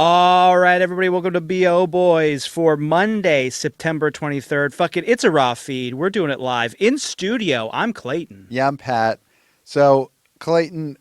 All right, everybody, welcome to BO Boys for Monday, September 23rd. Fuck it, it's a raw feed. We're doing it live in studio. I'm Clayton. Yeah, I'm Pat. So, Clayton,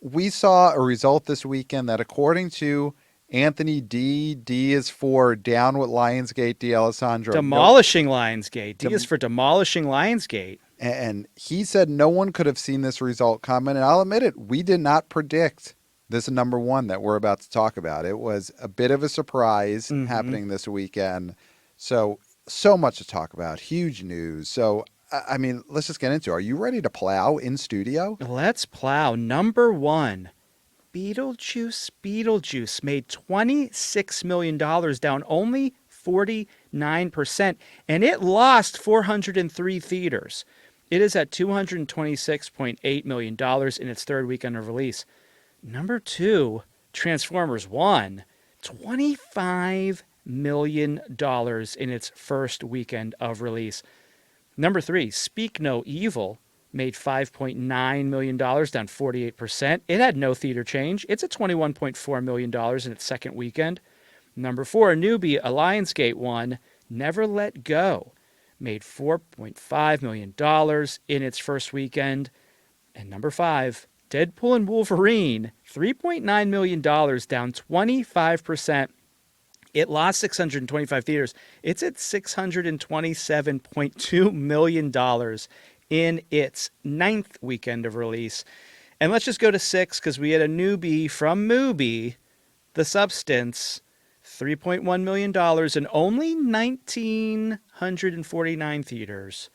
we saw a result this weekend that according to Anthony D is for Down with Lionsgate, D'Alessandro. No, Demolishing Lionsgate. D is dem- for Demolishing Lionsgate. and he said no one could have seen this result coming. And I'll admit it, we did not predict this number one that we're about to talk about. It was a bit of a surprise happening this weekend. So much to talk about. Huge news. So, I mean, let's just get into it. Are you ready to plow in studio? Let's plow. Number one, Beetlejuice made $26 million, down only 49%, and it lost 403 theaters. It is at $226.8 million in its third weekend of release. Number two, Transformers 1, $25 million in its first weekend of release. Number three, Speak No Evil made $5.9 million, down 48%. It had no theater change. It's at $21.4 million in its second weekend. Number four, a newbie, a Lionsgate one, Never Let Go, made $4.5 million in its first weekend. And number five, Deadpool and Wolverine, $3.9 million, down 25%. It lost 625 theaters. It's at $627.2 million in its ninth weekend of release. And let's just go to six because we had a newbie from Mubi, The Substance, $3.1 million in only 1,949 theaters.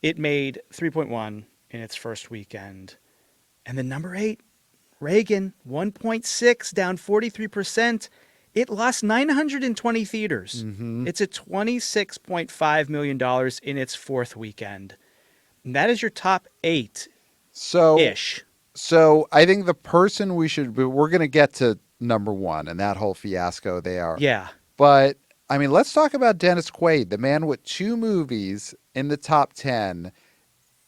It made 3.1 in its first weekend. And then number eight, Reagan, 1.6, down 43%. It lost 920 theaters. It's at $26.5 million in its fourth weekend. And that is your top eight-ish. So I think the person we're going to get to number one and that whole fiasco there. Yeah. But I mean, let's talk about Dennis Quaid, the man with two movies in the top 10.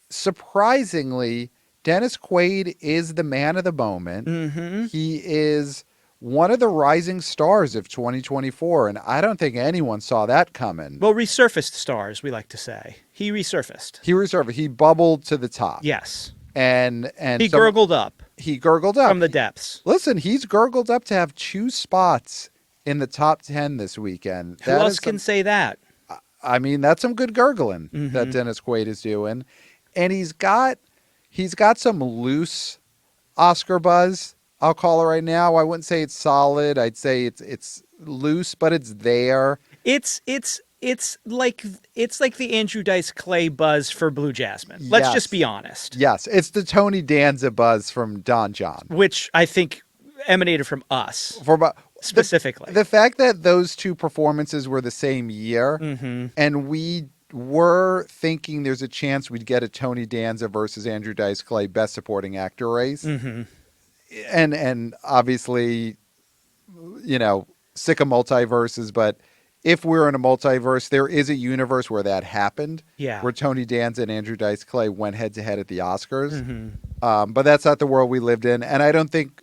Surprisingly, Dennis Quaid is the man of the moment. He is one of the rising stars of 2024, and I don't think anyone saw that coming. Well, resurfaced stars, we like to say. He resurfaced. He bubbled to the top. Yes. And he gurgled up. He gurgled up from the depths. Listen, he's gurgled up to have two spots in the top 10 this weekend. Who else can say that? I mean, that's some good gurgling that Dennis Quaid is doing. And he's got some loose Oscar buzz, I'll call it right now. I wouldn't say it's solid. I'd say it's loose, but it's there. It's like the Andrew Dice Clay buzz for Blue Jasmine. Let's just be honest. Yes, it's the Tony Danza buzz from Don John, which I think emanated from us specifically. The fact that those two performances were the same year, and we were thinking there's a chance we'd get a Tony Danza versus Andrew Dice Clay Best Supporting Actor race. And obviously, you know, sick of multiverses, but if we're in a multiverse, there is a universe where that happened. Yeah. Where Tony Danza and Andrew Dice Clay went head to head at the Oscars. But that's not the world we lived in. And I don't think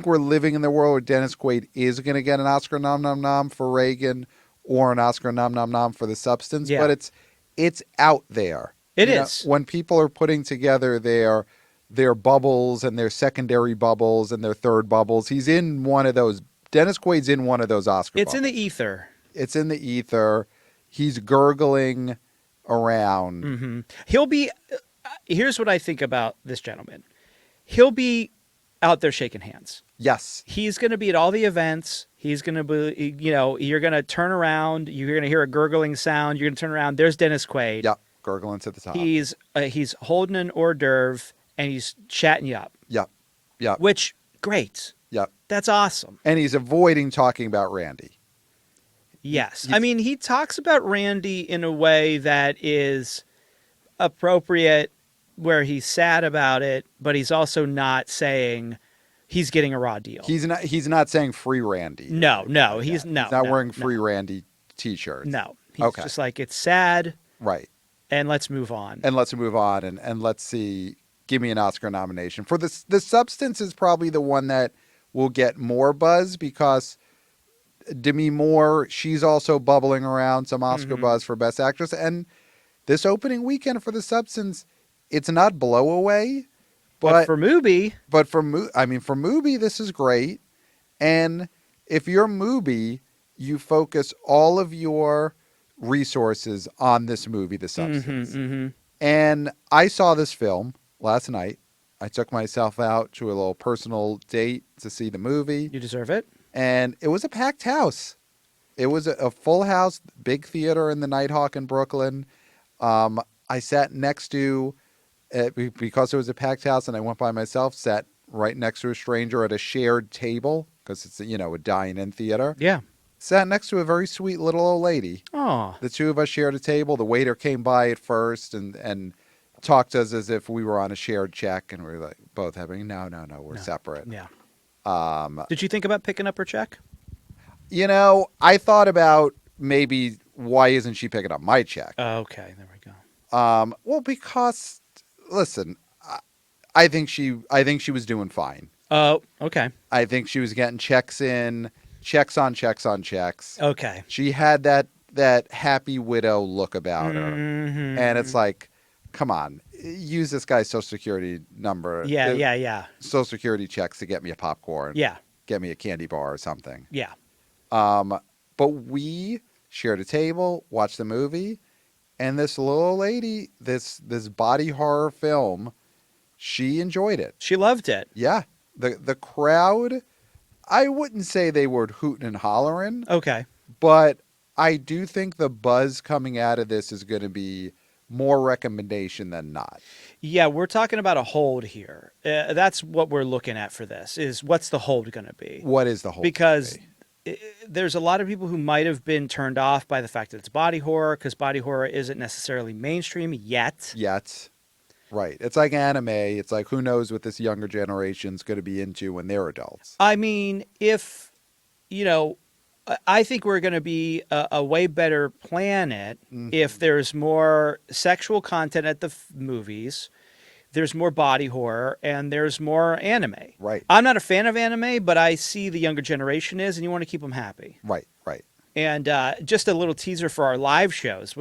we're living in the world where Dennis Quaid is going to get an Oscar nom for Reagan or an Oscar nom for The Substance. Yeah. But it's out there. It is. When people are putting together their bubbles and their secondary bubbles and their third bubbles, he's in one of those. Dennis Quaid's in one of those Oscar bubbles. In the ether. It's in the ether. He's gurgling around. He'll be. Here's what I think about this gentleman. He'll be out there shaking hands. Yes. He's going to be at all the events. He's going to be, you're going to turn around. You're going to hear a gurgling sound. You're going to turn around. There's Dennis Quaid. Yep. Gurgling to the top. He's holding an hors d'oeuvre and he's chatting you up. Yep. Yep. Which, great. Yep. That's awesome. And he's avoiding talking about Randy. Yes. I mean, he talks about Randy in a way that is appropriate, where he's sad about it, but he's also not saying he's getting a raw deal. He's not saying free Randy. No, he's not wearing free Randy t-shirts. No. He's just like, it's sad. Right. And let's move on. And let's see, give me an Oscar nomination. For the Substance is probably the one that will get more buzz because Demi Moore, she's also bubbling around some Oscar buzz for Best Actress. And this opening weekend for The Substance, it's not blowaway, But but for Mubi, for Mubi, this is great. And if you're Mubi, you focus all of your resources on this movie, The Substance. And I saw this film last night. I took myself out to a little personal date to see the movie, you deserve it. and it was a packed house. It was a full house, big theater in the Nighthawk in Brooklyn. I sat next to, because it was a packed house and I went by myself, sat right next to a stranger at a shared table because it's, a dine-in theater. Yeah. Sat next to a very sweet little old lady. Oh. The two of us shared a table. The waiter came by at first and talked to us as if we were on a shared check, and we were like both having no, we're separate. Yeah. Um, Did you think about picking up her check? I thought about maybe why isn't she picking up my check? Okay, there we go. Well, because listen, I think she was doing fine. Oh, okay. I think she was getting checks in, checks on checks on checks. Okay. She had that happy widow look about her, and it's like, come on, use this guy's social security number. Yeah. Social security checks to get me a popcorn. Yeah. Get me a candy bar or something. Yeah. But we shared a table, watched the movie, and this little lady, this body horror film, she enjoyed it. She loved it. Yeah. The crowd, I wouldn't say they were hooting and hollering, Okay. but I do think the buzz coming out of this is going to be more recommendation than not. Yeah, we're talking about a hold here. That's what we're looking at for this, is what's the hold going to be? What is the whole Because there's a lot of people who might have been turned off by the fact that it's body horror, because body horror isn't necessarily mainstream yet. Yet. Right. It's like anime. It's like, who knows what this younger generation's going to be into when they're adults. I mean, I think we're going to be a way better planet if there's more sexual content at the movies, there's more body horror, and there's more anime. Right. I'm not a fan of anime, but I see the younger generation is, and you want to keep them happy. Right. And just a little teaser for our live shows.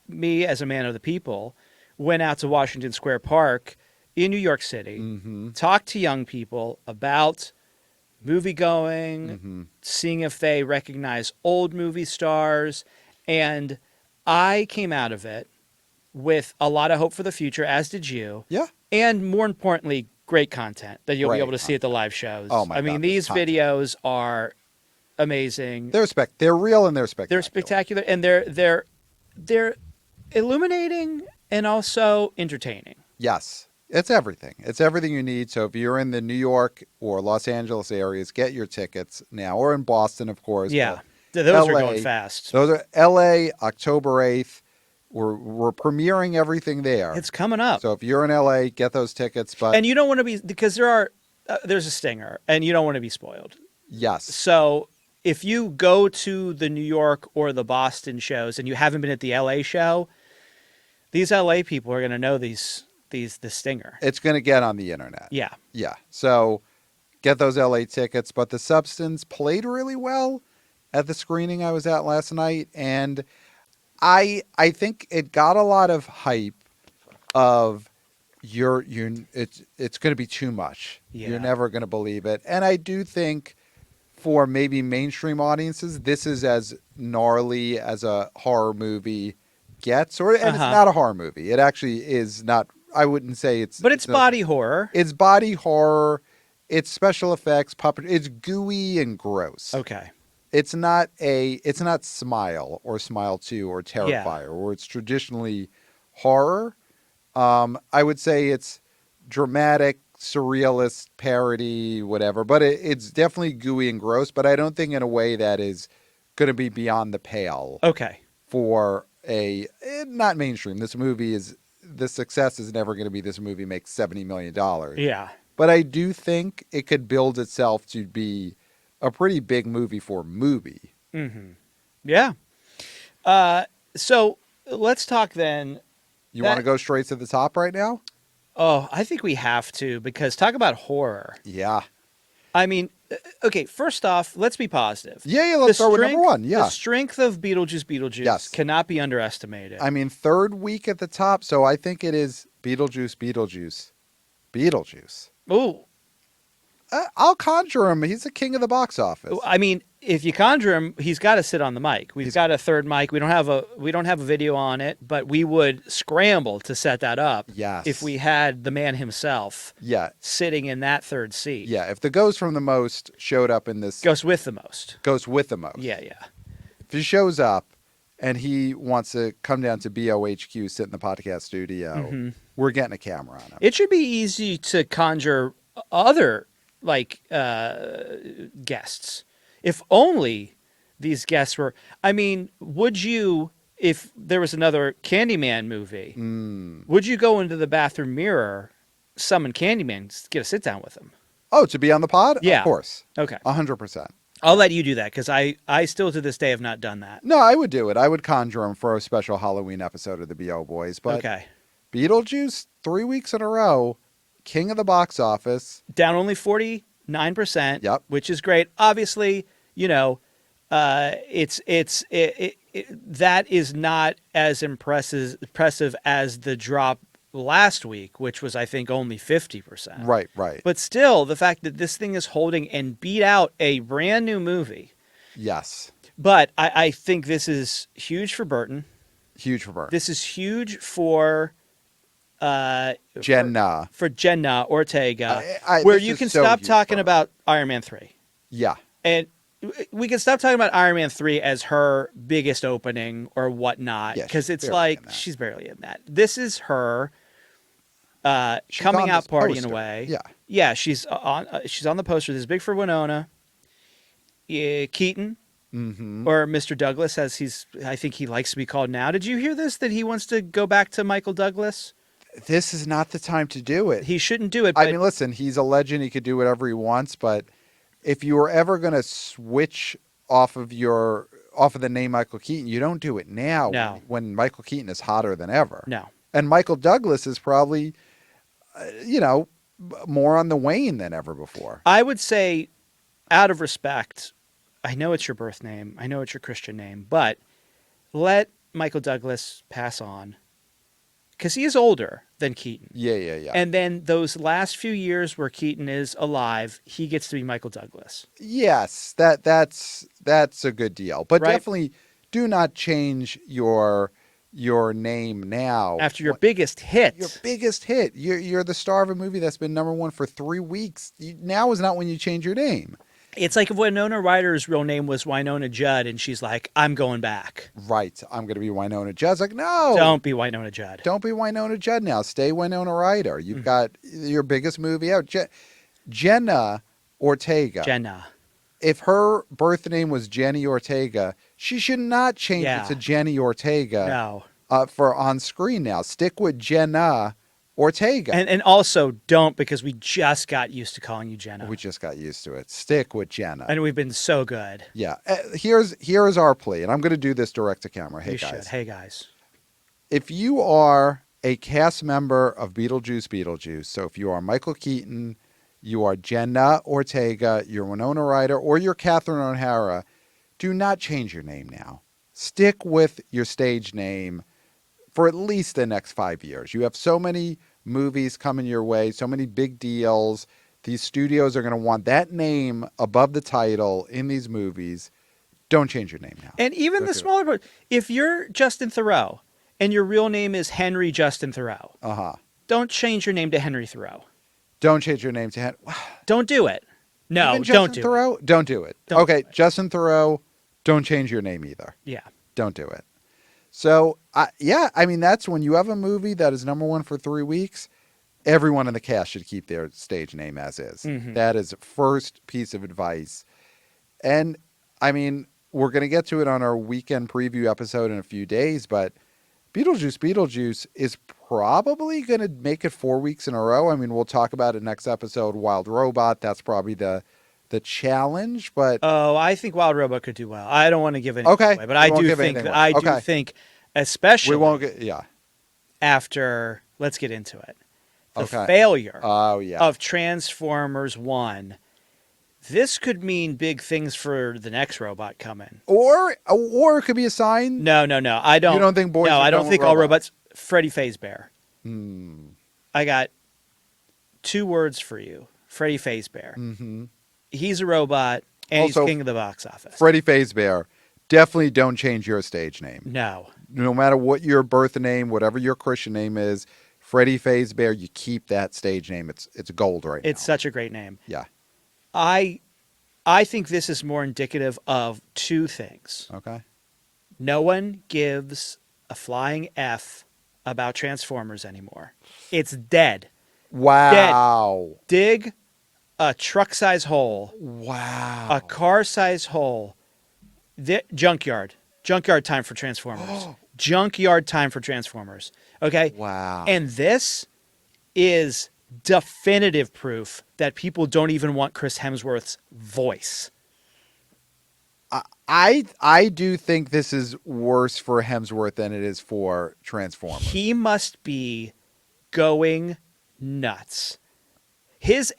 Me, as a man of the people, went out to Washington Square Park in New York City, talked to young people about movie going, seeing if they recognize old movie stars. And I came out of it with a lot of hope for the future, as did you. Yeah. And more importantly, great content that you'll be Great able to see at the live shows. Oh my I mean, God, these this content. videos are amazing. They're real and they're spectacular. They're spectacular, and they're illuminating and also entertaining. Yes. It's everything. It's everything you need. So if you're in the New York or Los Angeles areas, get your tickets now, or in Boston, of course. Yeah, but those are LA, going fast. Those are LA, October 8th. We're premiering everything there. It's coming up. So if you're in LA, get those tickets. But And you don't want to be, because there's a stinger, and you don't want to be spoiled. yes. So if you go to the New York or the Boston shows and you haven't been at the LA show, these LA people are going to know the stinger. It's going to get on the internet. Yeah. Yeah. So get those LA tickets. But The Substance played really well at the screening I was at last night. And I think it got a lot of hype of it's going to be too much. Yeah. You're never going to believe it. And I do think for maybe mainstream audiences, this is as gnarly as a horror movie gets. And it's not a horror movie. It actually is not. I wouldn't say it's. But it's body horror. It's body horror. It's special effects, puppet. It's gooey and gross. Okay. It's not Smile or Smile 2 or Terrifier, where it's traditionally horror. I would say it's dramatic, surrealist, parody, whatever. But it's definitely gooey and gross, but I don't think in a way that is going to be beyond the pale. Okay. For not mainstream. The success is never going to be this movie makes $70 million. Yeah. But I do think it could build itself to be a pretty big movie for Mubi. Mm-hmm. Yeah. So let's talk then. You want to go straight to the top right now? Oh, I think we have to, because talk about horror. Yeah. I mean, okay, first off, let's be positive. Yeah, let's start with number one. The Yeah. strength of Beetlejuice Yes. cannot be underestimated. I mean, third week at the top, so I think it is Beetlejuice. Oh, I'll conjure him. He's the king of the box office. I mean, if you conjure him, he's got to sit on the mic. We've He's- got a third mic. We don't have a video on it, but we would scramble to set that up. Yes. If we had the man himself Yeah, sitting in that third seat. yeah. If the Ghost from the Most showed up in this, Goes with the most. Ghost with the Most. Yeah, yeah. If he shows up and he wants to come down to BOHQ, sit in the podcast studio, we're getting a camera on him. It should be easy to conjure other guests. If only these guests were. I mean, would you, if there was another Candyman movie, would you go into the bathroom mirror, summon Candyman, get a sit down with him? Oh, to be on the pod? Yeah. Of course. Okay. 100%. I'll let you do that because I still to this day have not done that. No, I would do it. I would conjure him for a special Halloween episode of the BO Boys. But Okay. Beetlejuice, 3 weeks in a row, king of the box office. Down only 49%. Yep. Which is great. Obviously, that is not as impressive as the drop last week, which was I think only 50%. Right, right. But still, the fact that this thing is holding and beat out a brand new movie. Yes. But I think this is huge for Burton. Huge for Bert. This is huge for Jenna. for Jenna Ortega, I- where this you is can so stop huge talking for her. about Iron Man 3. Yeah. And we can stop talking about Iron Man 3 as her biggest opening or whatnot, Yeah, because she's it's barely like in that. she's barely in that. This is her She's coming on out this party in a poster. way. Yeah. Yeah, she's on the poster. This is big for Winona. Keaton, or Mr. Douglas, as I think he likes to be called now. Did you hear this? That he wants to go back to Michael Douglas? This is not the time to do it. He shouldn't do it. But I mean, listen, he's a legend. He could do whatever he wants. But if you were ever going to switch off of the name Michael Keaton, you don't do it now. No. When Michael Keaton is hotter than ever. no. And Michael Douglas is probably, more on the wane than ever before. I would say, out of respect, I know it's your birth name, I know it's your Christian name, but let Michael Douglas pass on, because he is older than Keaton. Yeah. And then those last few years where Keaton is alive, he gets to be Michael Douglas. Yes, that's a good deal. But Right. definitely do not change your name now. After your biggest hit. Your biggest hit. You're the star of a movie that's been number one for 3 weeks. Now is not when you change your name. It's like if Winona Ryder's real name was Winona Judd, and she's like, I'm going back. Right. I'm going to be Winona Judd. It's like, no. Don't be Winona Judd. Don't be Winona Judd now. Stay Winona Ryder. You've got your biggest movie out. Jenna Ortega. Jenna. If her birth name was Jenny Ortega, she should not change Yeah. it to Jenny Ortega No. for on screen now. Stick with Jenna Ortega. And also don't, because we just got used to calling you Jenna. We just got used to it. Stick with Jenna. And we've been so good. Yeah. Here's our plea, and I'm going to do this direct to camera. Hey, You guys. should. Hey, guys. If you are a cast member of Beetlejuice, so if you are Michael Keaton, you are Jenna Ortega, you're Winona Ryder, or you're Catherine O'Hara, do not change your name now. Stick with your stage name for at least the next 5 years. You have so many movies coming your way, so many big deals. These studios are going to want that name above the title in these movies. Don't change your name now. And even the Okay. smaller part, if you're Justin Theroux and your real name is Henry Justin Theroux, don't change your name to Henry Theroux. Don't change your name to Don't do it. No, Even don't Justin do it. Theroux? Don't do it. Don't Okay, do it. Justin Theroux, don't change your name either. Yeah. Don't do it. So, I mean, that's when you have a movie that is number one for 3 weeks, everyone in the cast should keep their stage name as is. That is first piece of advice. And, I mean, we're going to get to it on our weekend preview episode in a few days, but Beetlejuice is probably going to make it 4 weeks in a row. I mean, we'll talk about it next episode, Wild Robot. That's probably the challenge, but Oh, I think Wild Robot could do well. I don't want to give anything Okay. away, but We I won't do give think anything that away. I Okay. do think, especially we won't get, yeah. after, let's get into it, the Okay. failure Oh, yeah. of Transformers 1. this could mean big things for the next robot coming. Or it could be a sign. No, I don't. You don't think boys No, are I don't done with think all robots? robots. Freddy Fazbear. Hmm. I got 2 words for you. Freddy Fazbear. Mm-hmm. He's a robot, and Also, he's king of the box office. Freddy Fazbear, definitely don't change your stage name. No. No matter what your birth name, whatever your Christian name is, Freddy Fazbear, you keep that stage name. It's gold right now. It's such a great name. Yeah. I think this is more indicative of 2 things. Okay. No one gives a flying F about Transformers anymore. It's dead. Wow. Dig a truck-size hole, Wow. a car-size hole. Junkyard. Junkyard time for Transformers. Junkyard time for Transformers. Okay? Wow. And this is definitive proof that people don't even want Chris Hemsworth's voice. I do think this is worse for Hemsworth than it is for Transformers. He must be going nuts. He's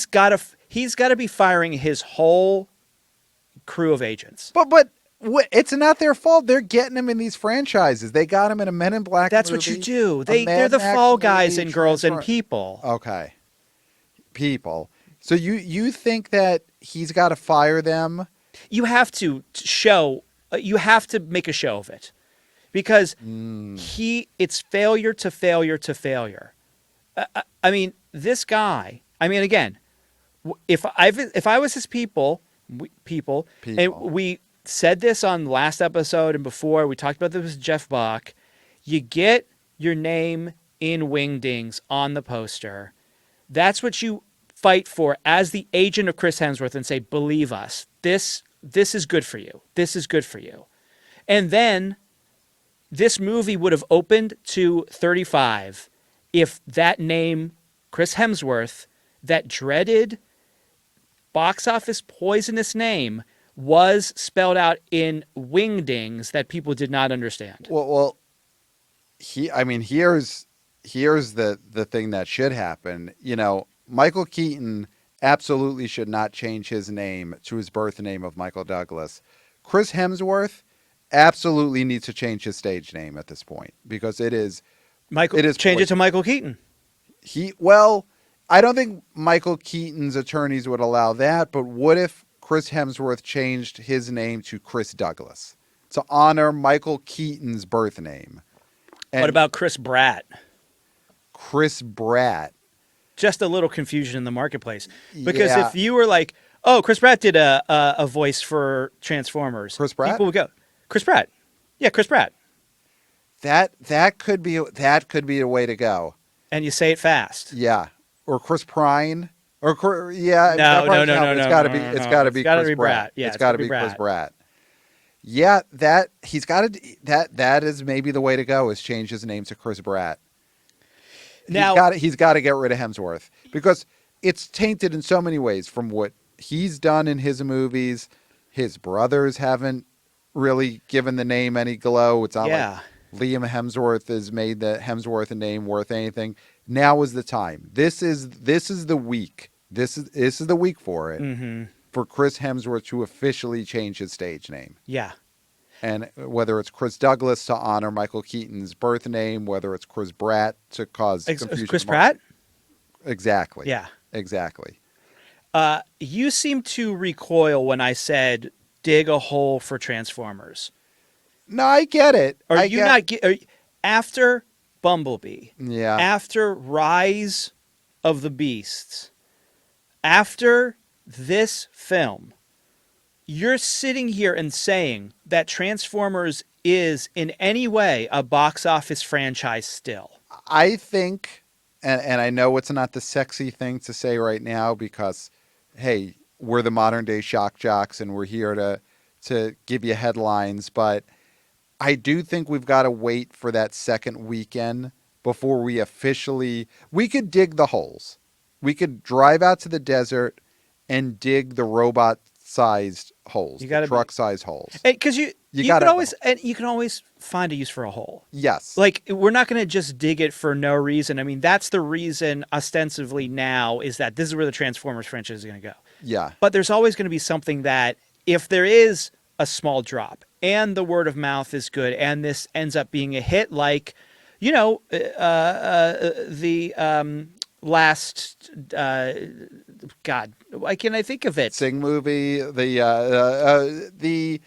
got to be firing his whole crew of agents. But it's not their fault. They're getting him in these franchises. They got him in a Men in Black That's movie, what you do. a They're Mad the Max fall guys movie, and girls and Transform- people. Okay. People. So you think that he's got to fire them? You have to show. You have to make a show of it, because it's failure to failure to failure. I mean, this guy. I mean, again, if I was his people, and we said this on the last episode and before, we talked about this with Jeff Bock. You get your name in Wingdings on the poster. That's what you fight for as the agent of Chris Hemsworth, and say, believe us, this is good for you. This is good for you. And then this movie would have opened to 35 if that name, Chris Hemsworth, that dreaded box office poisonous name, was spelled out in Wingdings that people did not understand. Well, here's the thing that should happen. You know, Michael Keaton absolutely should not change his name to his birth name of Michael Douglas. Chris Hemsworth absolutely needs to change his stage name at this point, because it is Change it to Michael Keaton. I don't think Michael Keaton's attorneys would allow that, but what if Chris Hemsworth changed his name to Chris Douglas to honor Michael Keaton's birth name? And What about Chris Pratt? Chris Pratt? Just a little confusion in the marketplace. Because Yeah. if you were like, oh, Chris Pratt did a voice for Transformers. Chris Pratt? People would go, Chris Pratt. Yeah, Chris Pratt. That could be a way to go. And you say it fast. Yeah, or Chris Prine, No. It's got to be. It's got to be Chris Pratt. Yeah, it's got to be Chris Pratt. Yeah, that is maybe the way to go, is change his name to Chris Pratt. Now he's got to get rid of Hemsworth, because it's tainted in so many ways from what he's done in his movies. His brothers haven't really given the name any glow. It's not like Liam Hemsworth has made the Hemsworth name worth anything. Now is the time. This is the week. This is the week for it. For Chris Hemsworth to officially change his stage name. Yeah. And whether it's Chris Douglas to honor Michael Keaton's birth name, whether it's Chris Pratt to cause confusion. Chris Pratt? Exactly. Yeah. Exactly. You seem to recoil when I said dig a hole for Transformers. No, I get it. After Bumblebee? Yeah. After Rise of the Beasts? After this film, you're sitting here and saying that Transformers is in any way a box office franchise still. I think, and I know it's not the sexy thing to say right now, because, hey, we're the modern day shock jocks and we're here to give you headlines, but I do think we've got to wait for that second weekend before we could dig the holes. We could drive out to the desert and dig the robot-sized holes, the truck-sized holes. Because you can always find a use for a hole. Yes. Like, we're not going to just dig it for no reason. I mean, that's the reason ostensibly now, is that this is where the Transformers franchise is going to go. Yeah. But there's always going to be something that, if there is a small drop and the word of mouth is good and this ends up being a hit, like, the last, God, why can't I think of it? Sing movie, the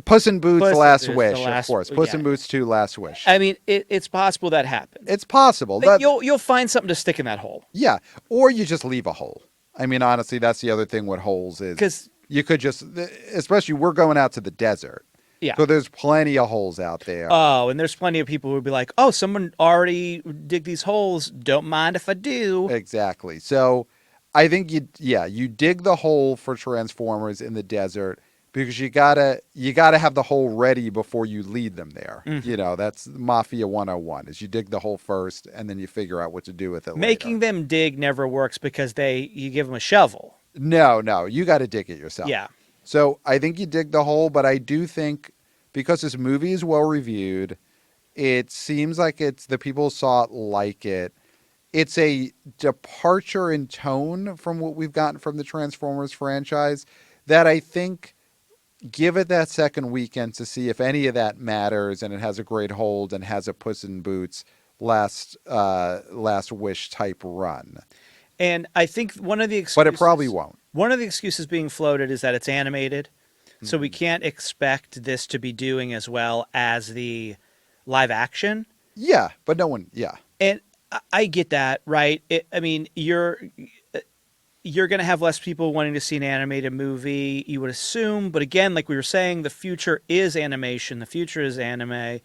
Puss in Boots: Plus, Last there's the Wish, of last, course. Puss yeah. in Boots 2: Last Wish. I mean, it's possible that happens. It's possible But that you'll find something to stick in that hole. yeah, or you just leave a hole. I mean, honestly, that's the other thing with holes is Because, you could just, especially we're going out to the desert, yeah. so there's plenty of holes out there. Oh, and there's plenty of people who would be like, oh, someone already dig these holes. Don't mind if I do. Exactly. So I think you dig the hole for Transformers in the desert because you gotta have the hole ready before you lead them there. Mm-hmm. That's Mafia 101 is you dig the hole first and then you figure out what to do with it later. Making them dig never works because you give them a shovel. No, you got to dig it yourself. Yeah. So I think you dig the hole, but I do think because this movie is well reviewed, it seems like the people saw it like it. It's a departure in tone from what we've gotten from the Transformers franchise that I think give it that second weekend to see if any of that matters and it has a great hold and has a Puss in Boots last wish type run. And I think one of the But it excuses, probably won't. one of the excuses being floated is that it's animated. So we Mm-hmm. can't expect this to be doing as well as the live action. Yeah, but no one, yeah. And I get that, right? I mean, you're going to have less people wanting to see an animated movie, you would assume. But again, like we were saying, the future is animation. The future is anime.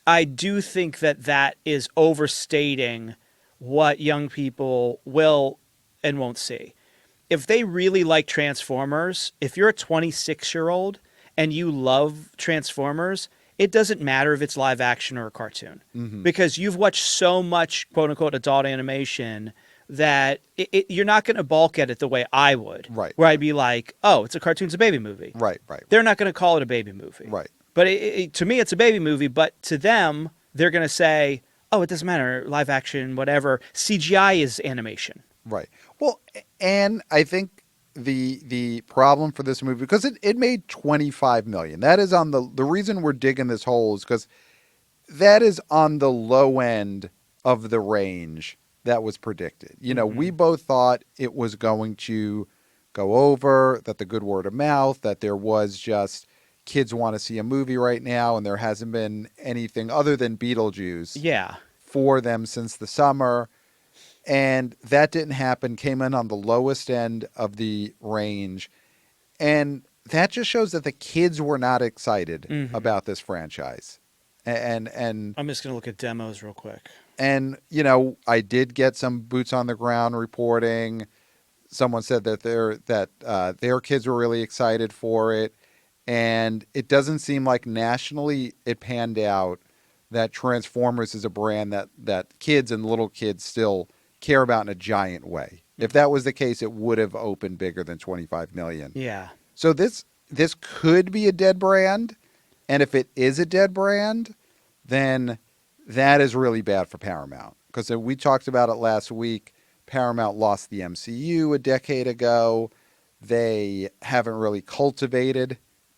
I do think that is overstating what young people will and won't see. If they really like Transformers, if you're a 26-year-old and you love Transformers, it doesn't matter if it's live action or a cartoon Mm-hmm. because you've watched so much quote unquote adult animation that you're not going to balk at it the way I would. Right. Where I'd be like, oh, it's a cartoon, it's a baby movie. Right. They're not going to call it a baby movie. Right. But to me, it's a baby movie. But to them, they're going to say, oh, it doesn't matter. Live action, whatever. CGI is animation. Right. Well, and I think the problem for this movie, because it made 25 million. That is on the reason we're digging this hole is because that is on the low end of the range that was predicted. We both thought it was going to go over, that the good word of mouth, that there was just kids want to see a movie right now, and there hasn't been anything other than Beetlejuice Yeah. for them since the summer. And that didn't happen, came in on the lowest end of the range. And that just shows that the kids were not excited about this franchise. And I'm just going to look at demos real quick. and I did get some boots on the ground reporting. Someone said that their kids were really excited for it, and it doesn't seem like nationally it panned out that Transformers is a brand that kids and little kids still care about in a giant way. If that was the case, it would have opened bigger than 25 million. Yeah. So this could be a dead brand, and if it is a dead brand, then that is really bad for Paramount. Because we talked about it last week. Paramount lost the MCU a decade ago. They haven't really cultivated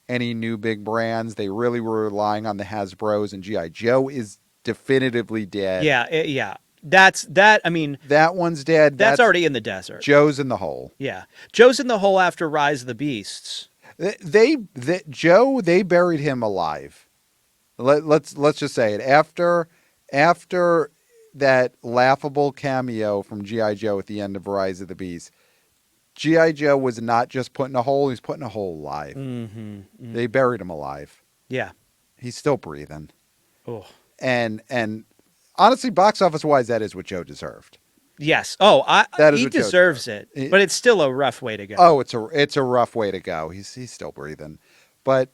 any new big brands. They really were relying on the Hasbros, and G.I. Joe is definitively dead. Yeah. That. I mean, That one's dead. that's already in the desert. Joe's in the hole. Yeah. Joe's in the hole after Rise of the Beasts. Joe, they buried him alive. Let's just say it. After that laughable cameo from G.I. Joe at the end of Rise of the Beast, G.I. Joe was not just put in a hole, he was put in a hole alive. Mm-hmm. They buried him alive. Yeah. He's still breathing. Oh. And honestly, box office wise, that is what Joe deserved. Yes. Oh, he deserves it, but it's still a rough way to go. Oh, it's a rough way to go. He's still breathing. But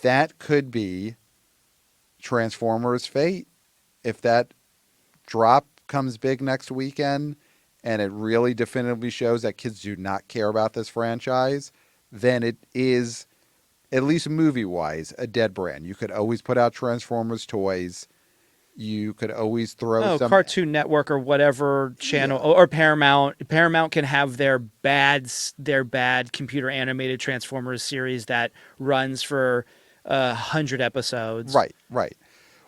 that could be Transformers' fate. If that drop comes big next weekend and it really definitively shows that kids do not care about this franchise, then it is, at least movie-wise, a dead brand. You could always put out Transformers toys You could always throw Oh, some. Cartoon Network or whatever channel, Yeah. or Paramount. Paramount can have their bad computer animated Transformers series that runs for 100 episodes. Right, right.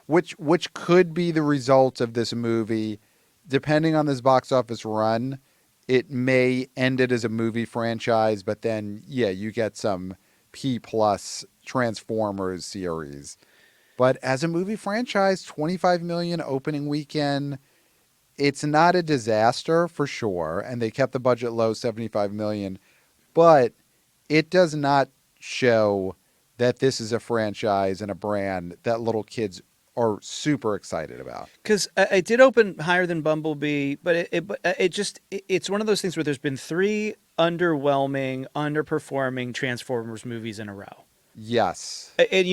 Which could be the result of this movie, depending on this box office run. It may end it as a movie franchise, but then yeah, you get some P plus Transformers series. But as a movie franchise, 25 million opening weekend, it's not a disaster for sure, and they kept the budget low, 75 million, but it does not show that this is a franchise and a brand that little kids are super excited about. Because it did open higher than Bumblebee, but it's one of those things where there's been three underwhelming, underperforming Transformers movies in a row. Yes. And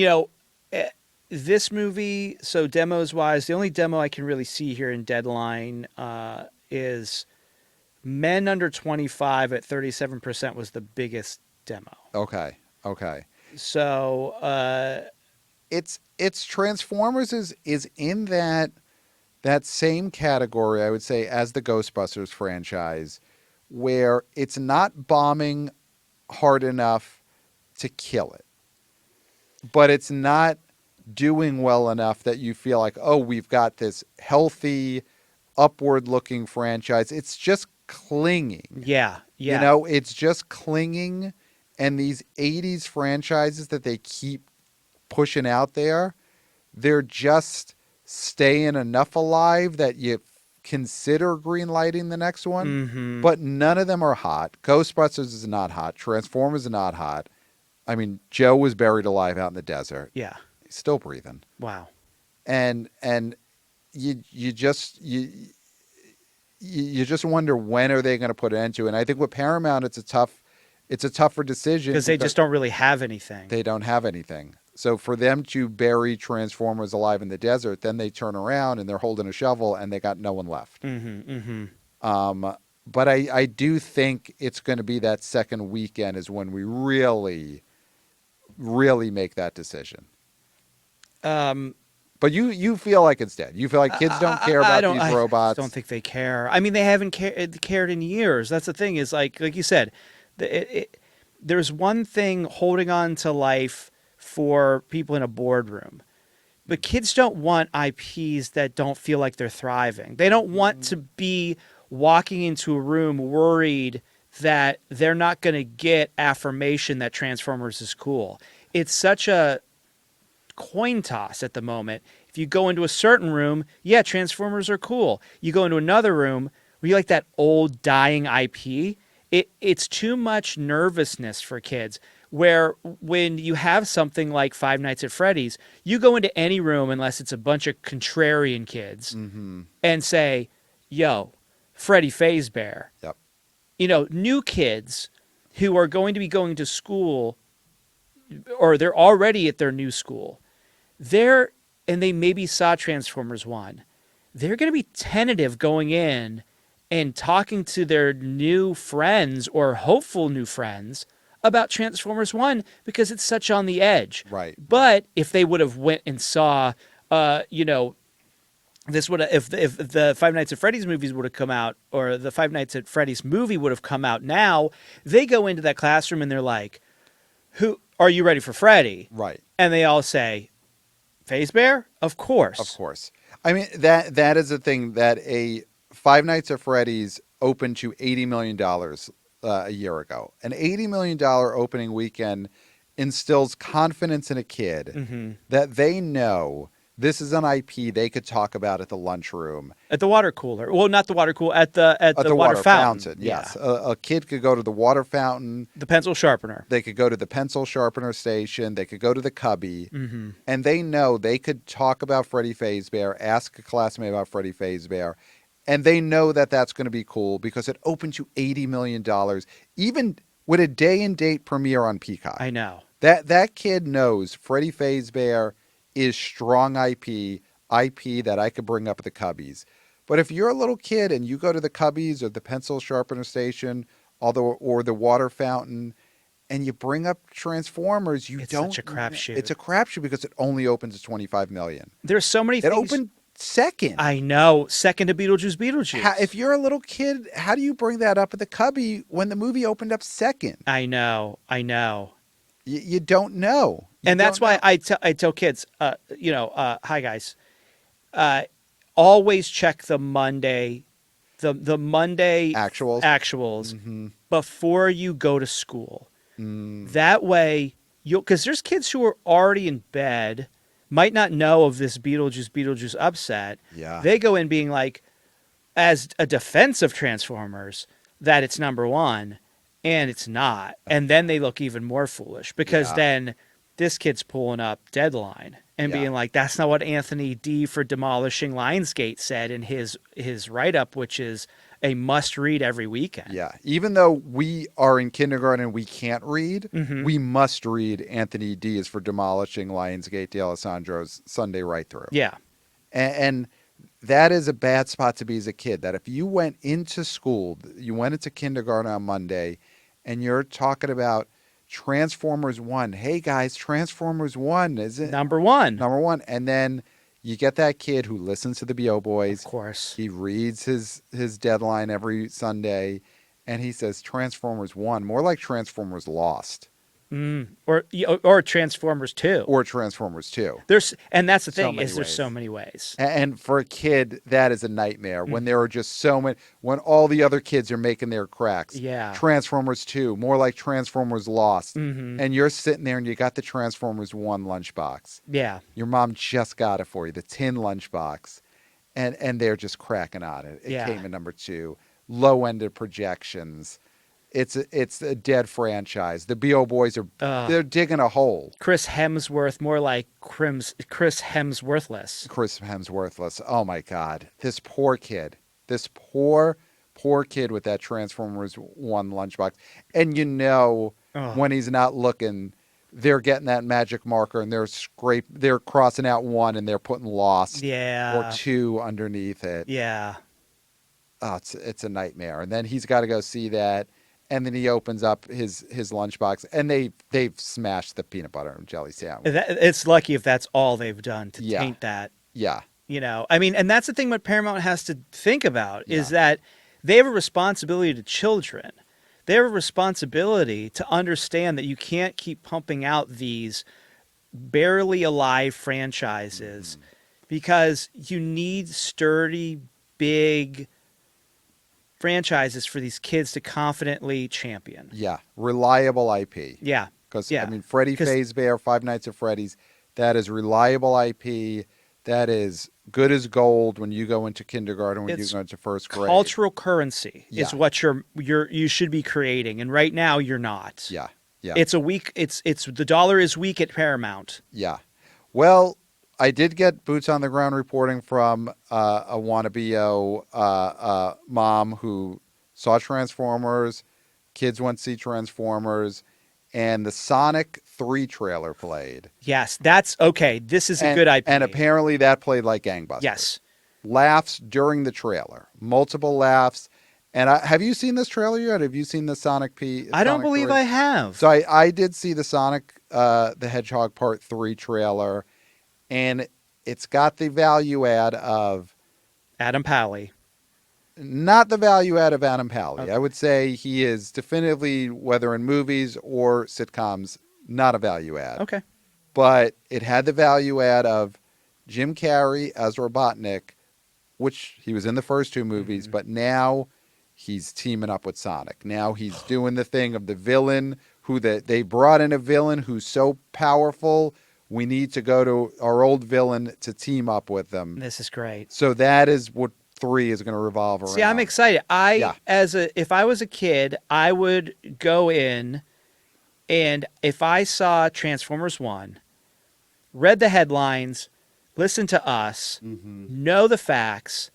eh, this movie, so demos wise, the only demo I can really see here in Deadline is Men Under 25 at 37% was the biggest demo. Okay. Okay. So It's Transformers is in that same category, I would say, as the Ghostbusters franchise, where it's not bombing hard enough to kill it, but it's not doing well enough that you feel like, oh, we've got this healthy, upward looking franchise. It's just clinging. yeah, You yeah. know, it's just clinging. And these 80s franchises that they keep pushing out there, they're just staying enough alive that you consider green lighting the next one. Mm-hmm. But none of them are hot. Ghostbusters is not hot. Transformers is not hot. I mean, Joe was buried alive out in the desert. Yeah. He's still breathing. Wow. And you just wonder when are they going to put an end to it. And I think with Paramount it's a tougher decision Because they just don't really have anything. they don't have anything. So for them to bury Transformers alive in the desert, then they turn around and they're holding a shovel and they got no one left. Mm-hmm, mm-hmm. But I do think it's going to be that second weekend is when we really, really make that decision. But you feel like it's dead. You feel like kids don't care about these robots. I don't think they care. I mean, they haven't cared in years. That's the thing. Is like you said, there's one thing holding on to life for people in a boardroom, but kids don't want IPs that don't feel like they're thriving. They don't want to be walking into a room worried that they're not going to get affirmation that Transformers is cool. It's such a coin toss at the moment. If you go into a certain room, yeah, Transformers are cool. You go into another room where you like that old dying IP, it's too much nervousness for kids. Where when you have something like Five Nights at Freddy's, you go into any room unless it's a bunch of contrarian kids and say, yo, Freddy Fazbear. Yep. New kids who are going to be going to school or they're already at their new school, and they maybe saw Transformers 1, they're going to be tentative going in and talking to their new friends or hopeful new friends about Transformers 1 because it's such on the edge. Right. But if they would have went and saw, this would if the Five Nights at Freddy's movies would have come out, or the Five Nights at Freddy's movie would have come out now, they go into that classroom and they're like, "Who are you ready for Freddy?" Right. And they all say, "Fazbear? Of course." Of course. I mean, that is the thing that a Five Nights at Freddy's opened to $80 million a year ago. An $80 million opening weekend instills confidence in a kid that they know this is an IP they could talk about at the lunchroom. At the water cooler. Well, not the water cooler, at the water fountain. Yes. Yeah. A kid could go to the water fountain. The pencil sharpener. They could go to the pencil sharpener station. They could go to the cubby. And they know they could talk about Freddy Fazbear, ask a classmate about Freddy Fazbear. And they know that that's going to be cool because it opened to $80 million, even with a day and date premiere on Peacock. I know. That kid knows Freddy Fazbear is strong IP that I could bring up at the Cubbies. But if you're a little kid and you go to the Cubbies or the pencil sharpener station or the water fountain and you bring up Transformers, It's such a crapshoot. It's a crapshoot because it only opens at 25 million. There's so many It things. opened second. I know. Second to Beetlejuice. If you're a little kid, how do you bring that up at the Cubby when the movie opened up second? I know. You don't know. You And that's don't why know. I tell kids, hi guys, always check the Monday, the Monday Actuals. actuals Mm-hmm. before you go to school. Mm, That way, because there's kids who are already in bed, might not know of this Beetlejuice upset. yeah. They go in being like, as a defense of Transformers, that it's number one, and it's not. And then they look even more foolish because Yeah. then this kid's pulling up Deadline and Yeah. being like, that's not what Anthony D for Demolishing Lionsgate said in his write up, which is a must read every weekend. Yeah. Even though we are in kindergarten and we can't read, Mm-hmm. we must read Anthony D is for Demolishing Lionsgate D'Alessandro's Sunday Right Through. Yeah. And that is a bad spot to be as a kid. That if you went into school, you went into kindergarten on Monday, and you're talking about Transformers 1. Hey, guys, Transformers 1 is it Number one. number one? And then you get that kid who listens to the B.O. Boys. Of course. He reads his deadline every Sunday, and he says Transformers 1, more like Transformers Lost Or Transformers 2. or Transformers 2. And that's the So thing, many is there's ways. so many ways. And for a kid, that is a nightmare when there are just so many, when all the other kids are making their cracks. Yeah. Transformers 2, more like Transformers Lost. Mm-hmm. And you're sitting there and you got the Transformers 1 lunchbox. Yeah. Your mom just got it for you, the tin lunchbox. And they're just cracking on it. It Yeah. came in number 2. Low-ended projections. It's a dead franchise. The B.O. Boys they're digging a hole. Chris Hemsworth, more like Chris Hemsworthless. Chris Hemsworthless. Oh my God. This poor kid. This poor kid with that Transformers 1 lunchbox. And when he's not looking, they're getting that magic marker and they're crossing out 1 and they're putting Lost Yeah. or 2 underneath it. Yeah. Oh, it's a nightmare. And then he's got to go see that. And then he opens up his lunchbox, and they've smashed the peanut butter and jelly sandwich. It's lucky if that's all they've done to Yeah. taint that. Yeah, I mean, and that's the thing what Paramount has to think about is Yeah. that they have a responsibility to children. They have a responsibility to understand that you can't keep pumping out these barely alive franchises because you need sturdy, big franchises for these kids to confidently champion. yeah, reliable IP. Yeah. Because Yeah. I mean, Freddy 'Cause- Fazbear, Five Nights at Freddy's, that is reliable IP. That is good as gold when you go into kindergarten, when It's you go into first grade. Cultural currency is Yeah. what you should be creating, and right now you're not. Yeah, yeah, It's the dollar is weak at Paramount. yeah. Well, I did get boots on the ground reporting from a wannabe mom who saw Transformers. Kids went to see Transformers, and the Sonic 3 trailer played. Yes, that's okay. This is a good IP. And apparently that played like gangbusters. Yes. Laughs during the trailer. Multiple laughs. And have you seen this trailer yet? Have you seen the Sonic P? I don't Sonic believe 3? I have. So I did see the Sonic the Hedgehog Part 3 trailer, and it's got the value add of Adam Pally. not the value add of Adam Pally. Okay. I would say he is definitively, whether in movies or sitcoms, not a value add. Okay. But it had the value add of Jim Carrey as Robotnik, which he was in the first 2 movies, but now he's teaming up with Sonic. Now he's doing the thing of the villain they brought in a villain who's so powerful. We need to go to our old villain to team up with them. This is great. So that is what 3 is going to revolve around. See, I'm excited. Yeah. If I was a kid, I would go in, and if I saw Transformers 1, read the headlines, listen to us, know the facts,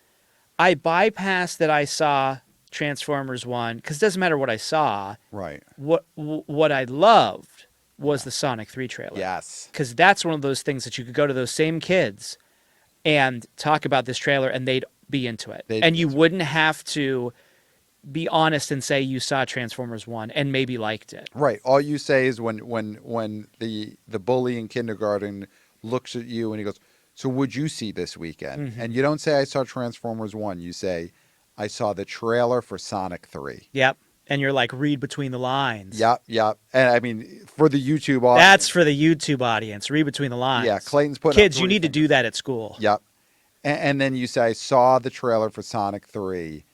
I bypassed that I saw Transformers 1 because it doesn't matter what I saw. Right. What I loved was the Sonic 3 trailer. Yes. Because that's one of those things that you could go to those same kids and talk about this trailer and they'd be into it. And you wouldn't have to be honest and say you saw Transformers 1 and maybe liked it. Right. All you say is when the bully in kindergarten looks at you and he goes, So would you see this weekend? Mm-hmm. And you don't say I saw Transformers 1. You say I saw the trailer for Sonic 3. Yep. And you're like, read between the lines. Yep, yep. And I mean, for the YouTube That's audience, for the YouTube audience. Read between the yeah, lines. Clayton's putting up Kids, you three need to do fingers. that at school. Yep. And then you say I saw the trailer for Sonic 3.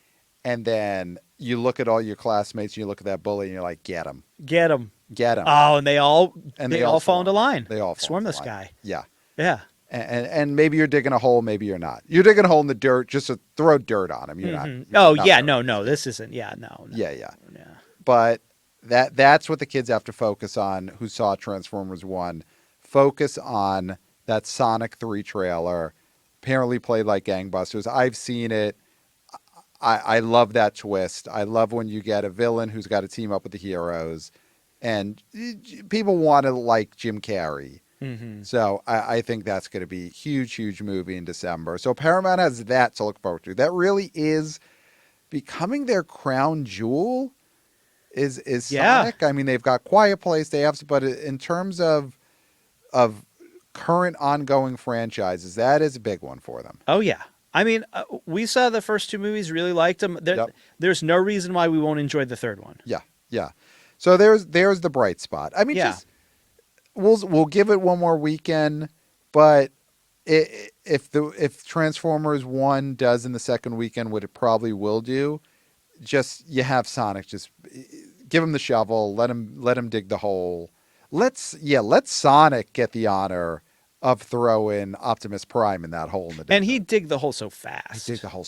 And then you look at all your classmates, and you look at that bully, and you're like, get him. Get them. Get him. Oh, and they all fall swarm. into line. They all fall swarm into this line. guy. Yeah. Yeah. And maybe you're digging a hole, maybe you're not. You're digging a hole in the dirt just to throw dirt on him. You're not. Mm-hmm. You're Oh not yeah, throwing no, anything. this isn't. Yeah, no. Yeah, yeah. Yeah. But that's what the kids have to focus on who saw Transformers 1. Focus on that Sonic 3 trailer. Apparently played like gangbusters. I've seen it. I love that twist. I love when you get a villain who's got to team up with the heroes. And people want to like Jim Carrey. Mm-hmm. So I think that's going to be a huge, huge movie in December. So Paramount has that to look forward to. That really is becoming their crown jewel is Yeah. Sonic. I mean, they've got Quiet Place. They have, but in terms of current ongoing franchises, that is a big one for them. Oh yeah. I mean, we saw the first two movies, really liked them. Yep. There's no reason why we won't enjoy the third one. Yeah, yeah. So there's the bright spot. I mean, Yeah. just we'll give it one more weekend, but if Transformers 1 does in the second weekend what it probably will do, just you have Sonic, just give him the shovel, let him dig the hole. Let Sonic get the honor of throwing Optimus Prime in that hole in the desert. And he dig the hole so fast. He did the hole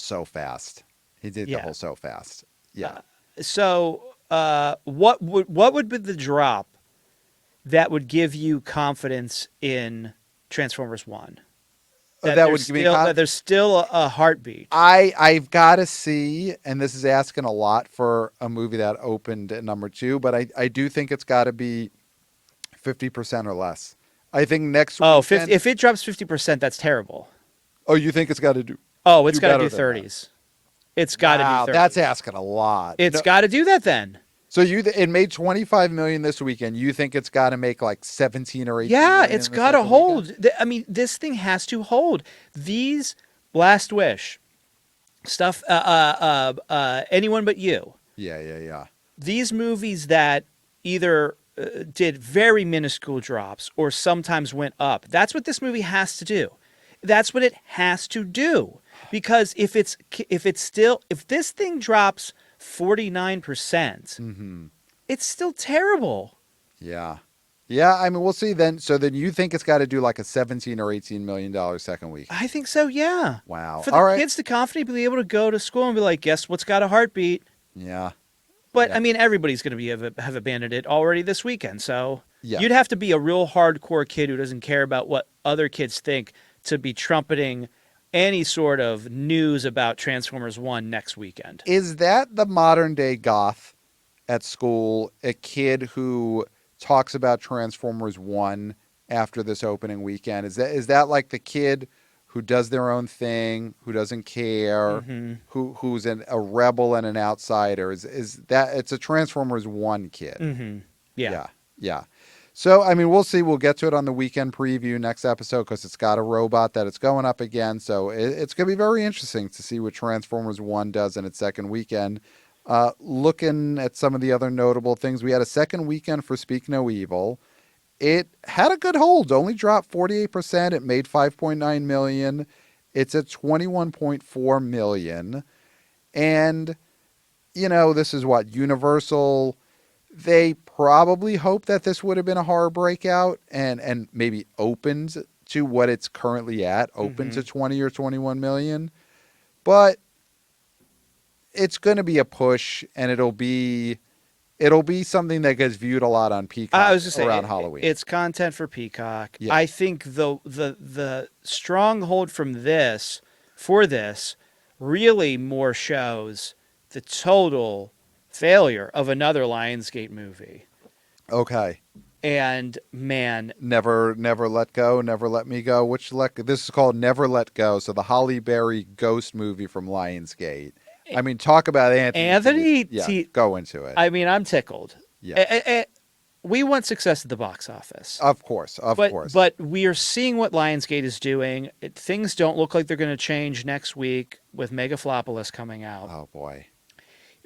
so fast. Yeah. So, what would be the drop that would give you confidence in Transformers 1? That would give me that there's still a heartbeat. I've got to see, and this is asking a lot for a movie that opened at number 2, but I do think it's got to be 50% or less. I think next weekend. If it drops 50%, that's terrible. Oh, you think it's got to do? Oh, it's got to better do than that. 30s. It's got to Wow, do 30s. that's asking a lot. It's got to do that then. So it made $25 million this weekend. You think it's got to make like 17 or 18? Yeah, million it's in the got to second hold. weekend? I mean, this thing has to hold. These Last Wish stuff, Anyone But You. Yeah. These movies that either did very minuscule drops or sometimes went up. That's what this movie has to do. That's what it has to do. Because if this thing drops 49%, it's still terrible. Yeah. I mean, we'll see then. So then you think it's got to do like a 17 or 18 million dollar second week? I think so. Yeah. Wow. For the kids to confidently be able to go to school and be like, guess what's got a heartbeat? Yeah. But Yeah. I mean, everybody's going to have abandoned it already this weekend. So Yeah. you'd have to be a real hardcore kid who doesn't care about what other kids think to be trumpeting any sort of news about Transformers 1 next weekend. Is that the modern day goth at school? A kid who talks about Transformers 1 after this opening weekend? Is that like the kid who does their own thing, who doesn't care, who's a rebel and an outsider? Is that it's a Transformers 1 kid? Mm-hmm. Yeah. So, I mean, we'll see. We'll get to it on the weekend preview next episode because it's got a robot that it's going up again. So it's going to be very interesting to see what Transformers 1 does in its second weekend. Looking at some of the other notable things, we had a second weekend for Speak No Evil. It had a good hold, only dropped 48%. It made $5.9 million. It's at $21.4 million. And, this is what Universal... They probably hope that this would have been a horror breakout and maybe opened to what it's currently at, open to 20 or 21 million. But it's going to be a push, and it'll be something that gets viewed a lot on Peacock I was just around saying, Halloween. it's content for Peacock. Yeah. I think the stronghold for this really more shows the total failure of another Lionsgate movie. Okay. And man, Never Let Go, Never Let Me Go. This is called Never Let Go. So the Holly Berry ghost movie from Lionsgate. I mean, talk about Anthony. Anthony Yeah, go into it. I mean, I'm tickled. Yeah. we want success at the box office. Of course, of course. But we are seeing what Lionsgate is doing. Things don't look like they're going to change next week with Megaflopolis coming out. Oh boy.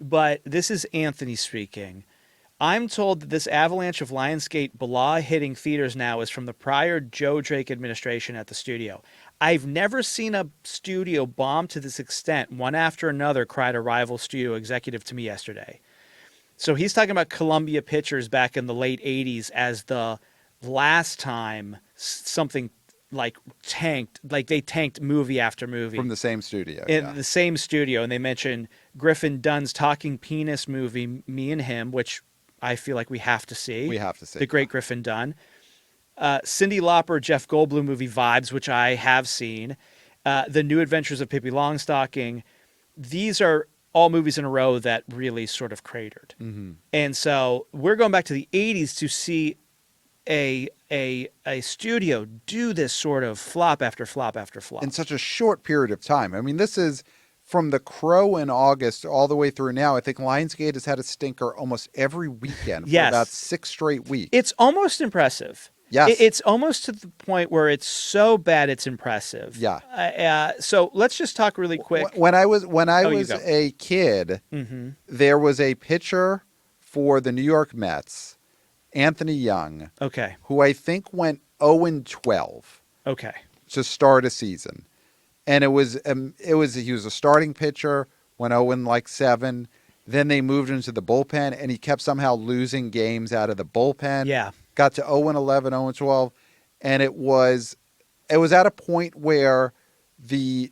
But this is Anthony speaking. I'm told that this avalanche of Lionsgate blah hitting theaters now is from the prior Joe Drake administration at the studio. I've never seen a studio bomb to this extent, one after another, cried a rival studio executive to me yesterday. So he's talking about Columbia Pictures back in the late 80s as the last time something like tanked, like they tanked movie after movie. From the same studio. In the same studio. And they mentioned Griffin Dunn's Talking Penis movie, Me and Him, which I feel like we have to see. We have to see. The great Griffin Dunn. Cyndi Lauper, Jeff Goldblum movie Vibes, which I have seen. The New Adventures of Pippi Longstocking. These are all movies in a row that really sort of cratered. Mm-hmm. And so we're going back to the 80s to see a studio do this sort of flop after flop after flop. In such a short period of time. I mean, this is from The Crow in August all the way through now. I think Lionsgate has had a stinker almost every weekend for about 6 straight weeks. It's almost impressive. Yes. It's almost to the point where it's so bad it's impressive. Yeah. So let's just talk really quick. When I was a kid, Mm-hmm. there was a pitcher for the New York Mets, Anthony Young, Okay. who I think went 0-12 Okay. to start a season. And he was a starting pitcher, went 0-7. Then they moved into the bullpen, and he kept somehow losing games out of the bullpen. Yeah. Got to 0-11, 0-12, and it was at a point where the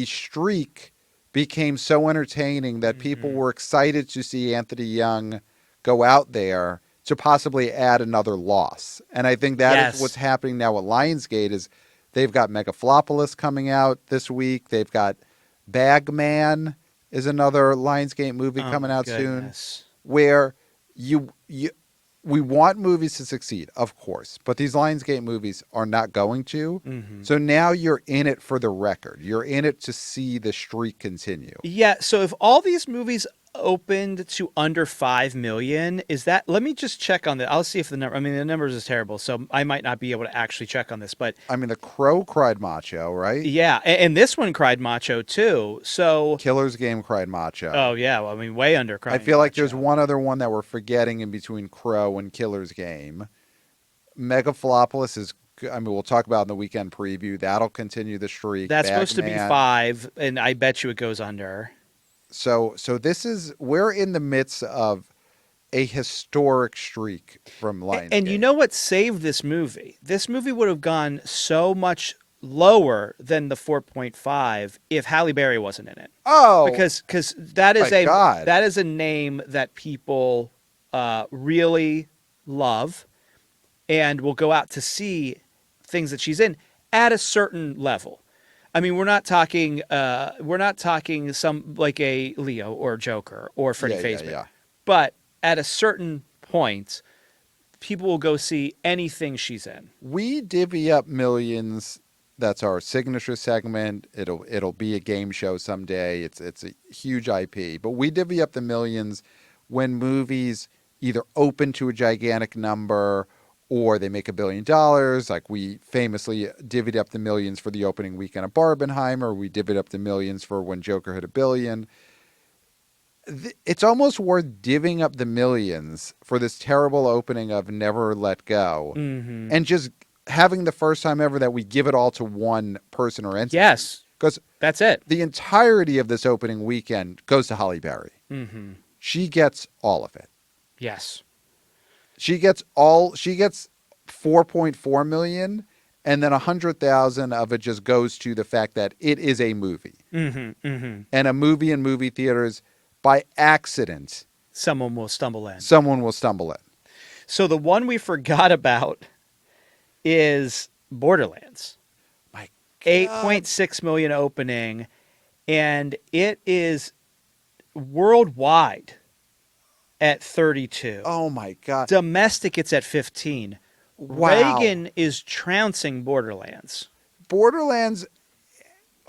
streak became so entertaining that people were excited to see Anthony Young go out there to possibly add another loss. And I think that is what's happening now at Lionsgate is they've got Megaflopolis coming out this week. They've got Bagman is another Lionsgate movie coming out soon, where we want movies to succeed, of course, but these Lionsgate movies are not going to. Mm-hmm. So now you're in it for the record. You're in it to see the streak continue. Yeah. So if all these movies opened to under 5 million, is that, let me just check on that. I'll see if the number, I mean, the numbers is terrible, so I might not be able to actually check on this, but I mean, The Crow cried macho, right? yeah. And this one cried macho too. So Killer's Game cried macho. oh yeah. Well, I mean, way under crying I feel like macho. there's one other one that we're forgetting in between Crow and Killer's Game. Megaflopolis is, I mean, we'll talk about in the weekend preview. That'll continue the streak. That's supposed to be Bagman. 5, and I bet you it goes under. So we're in the midst of a historic streak from Lionsgate. And you know what saved this movie? This movie would have gone so much lower than the 4.5 if Halle Berry wasn't in it. Oh, Because that is my God. that is a name that people really love and will go out to see things that she's in at a certain level. I mean, we're not talking some like a Leo or Joker or Freddie Fazbear. yeah. But at a certain point, people will go see anything she's in. We divvy up millions. That's our signature segment. It'll be a game show someday. It's a huge IP, but we divvy up the millions when movies either open to a gigantic number or they make $1 billion. Like we famously divvied up the millions for the opening weekend of Barbenheimer. We divvied up the millions for when Joker hit $1 billion. It's almost worth divvying up the millions for this terrible opening of Never Let Go, and just having the first time ever that we give it all to one person or entity. Yes, because that's it. The entirety of this opening weekend goes to Halle Berry. Mm-hmm. She gets all of it. Yes. She gets 4.4 million, and then 100,000 of it just goes to the fact that it is a movie. Mm-hmm. Mm-hmm. And a movie in movie theaters, by accident, someone will stumble in. So the one we forgot about is Borderlands. My God. 8.6 million opening, and it is worldwide at 32. Oh my God. Domestic, it's at 15. Wow. Reagan is trouncing Borderlands. Borderlands,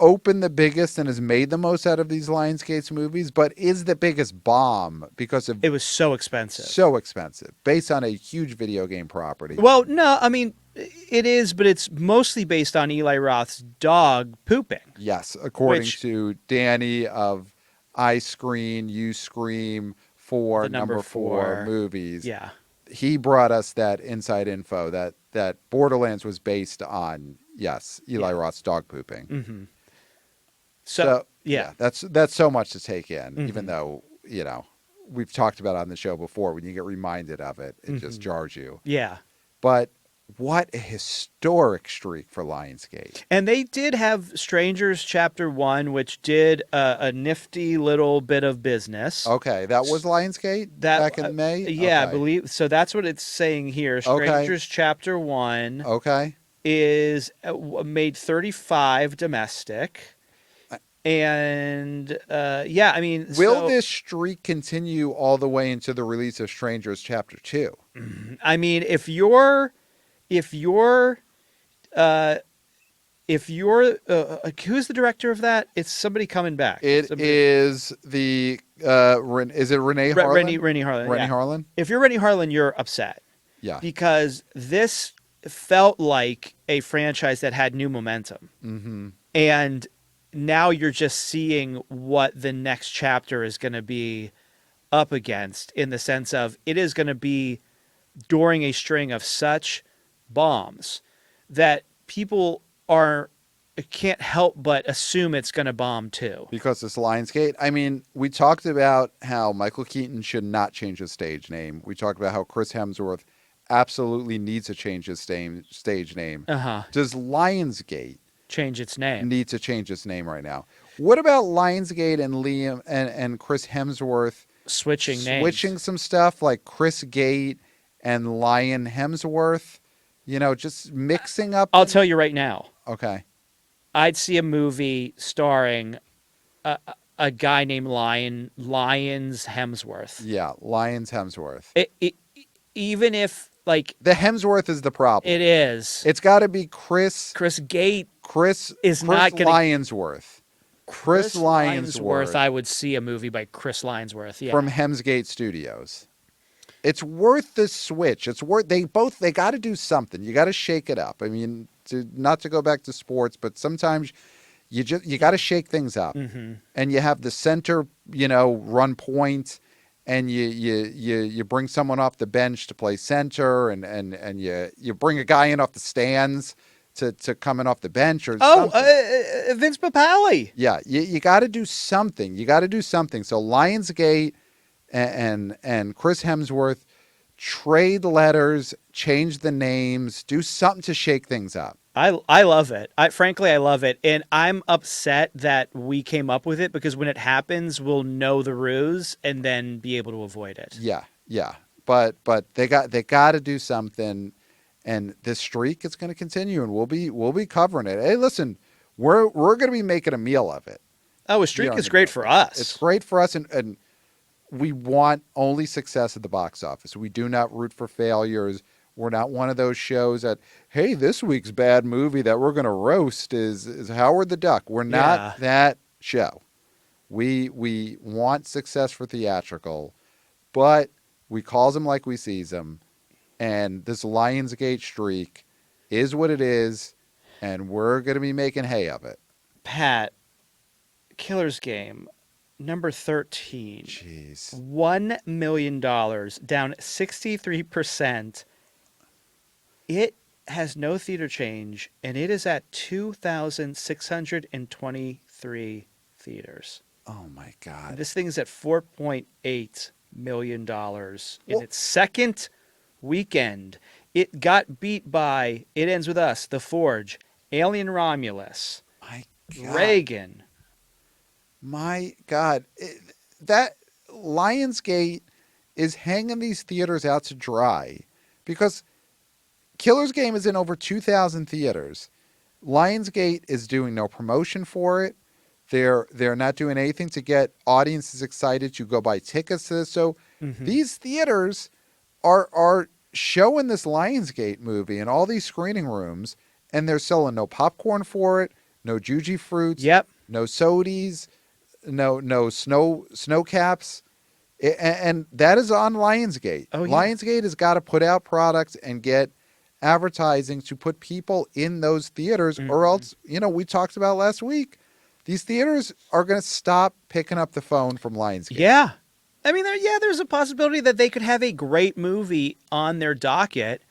opened the biggest and has made the most out of these Lionsgate movies, but is the biggest bomb because of It was so expensive. so expensive, based on a huge video game property. Well, no, I mean, it is, but it's mostly based on Eli Roth's dog pooping. Yes, according Which- to Danny of I Screen, You Scream for The number number four four. movies. Yeah. He brought us that inside info that Borderlands was based on, yes, Eli Yeah. Roth's dog pooping. Mm-hmm. So, yeah. that's so much to take in, Mhm. even though, we've talked about it on the show before. When you get reminded of it, it just jars you. Yeah. But what a historic streak for Lionsgate. And they did have Strangers Chapter 1, which did a nifty little bit of business. Okay, that was Lionsgate back in May? Yeah, I Okay. believe. So that's what it's saying here. Okay. Strangers Chapter 1 Okay. is made 35 domestic. And yeah, I mean, Will this streak continue all the way into the release of Strangers Chapter 2? I mean, if you're who's the director of that? It's somebody coming back. It is the is it Renee Harlan? Rennie Harlan. Rennie yeah. Harlan? If you're Rennie Harlan, you're upset Yeah. because this felt like a franchise that had new momentum, and now you're just seeing what the next chapter is going to be up against, in the sense of it is going to be during a string of such bombs that people can't help but assume it's going to bomb too. Because it's Lionsgate. I mean, we talked about how Michael Keaton should not change his stage name. We talked about how Chris Hemsworth absolutely needs to change his stage name. Does Lionsgate Change its name. need to change its name right now? What about Lionsgate and Liam and Chris Hemsworth Switching names. switching some stuff like Chris Gate and Lion Hemsworth? Just mixing up. I'll tell you right now. Okay. I'd see a movie starring a guy named Lyons Hemsworth. Yeah, Lions Hemsworth. Even if, like, The Hemsworth is the problem. it is. It's got to be Chris Gate is Chris not gonna- Lionsworth. Chris Lionsworth I would see a movie by Chris Lionsworth. Yeah. from Hemsgate Studios. It's worth the switch. It's worth they got to do something. You got to shake it up. I mean, not to go back to sports, but sometimes you got to shake things up. And you have the center, run point, and you bring someone off the bench to play center, and you bring a guy in off the stands to come in off the bench or something. Vince Papale. Yeah, you got to do something. You got to do something. So Lionsgate and Chris Hemsworth, trade letters, change the names, do something to shake things up. I love it. Frankly, I love it. And I'm upset that we came up with it, because when it happens, we'll know the ruse and then be able to avoid it. Yeah. But they got to do something, and this streak is going to continue, and we'll be covering it. Hey, listen, we're going to be making a meal of it. Oh, a streak is great for us. It's great for us, and we want only success at the box office. We do not root for failures. We're not one of those shows that, hey, this week's bad movie that we're going to roast is Howard the Duck. We're not that show. We want success for theatrical, but we calls them like we sees them. And this Lionsgate streak is what it is, and we're going to be making hay of it. Pat, Killer's Game, number 13. Jeez. $1 million, down 63%. It has no theater change, and it is at 2,623 theaters. Oh, my God. This thing is at $4.8 million in its second weekend. It got beat by It Ends With Us, The Forge, Alien Romulus, My God. Reagan. My God. That Lionsgate is hanging these theaters out to dry, because Killer's Game is in over 2,000 theaters. Lionsgate is doing no promotion for it. They're not doing anything to get audiences excited to go buy tickets to this. So these theaters are showing this Lionsgate movie in all these screening rooms, and they're selling no popcorn for it. no Juji fruits, Yep. no sodies, no snow caps. And that is on Lionsgate. Oh, yeah. Lionsgate has got to put out products and get advertising to put people in those theaters, or else, we talked about last week, these theaters are going to stop picking up the phone from Lionsgate. Yeah. I mean, there's a possibility that they could have a great movie on their docket,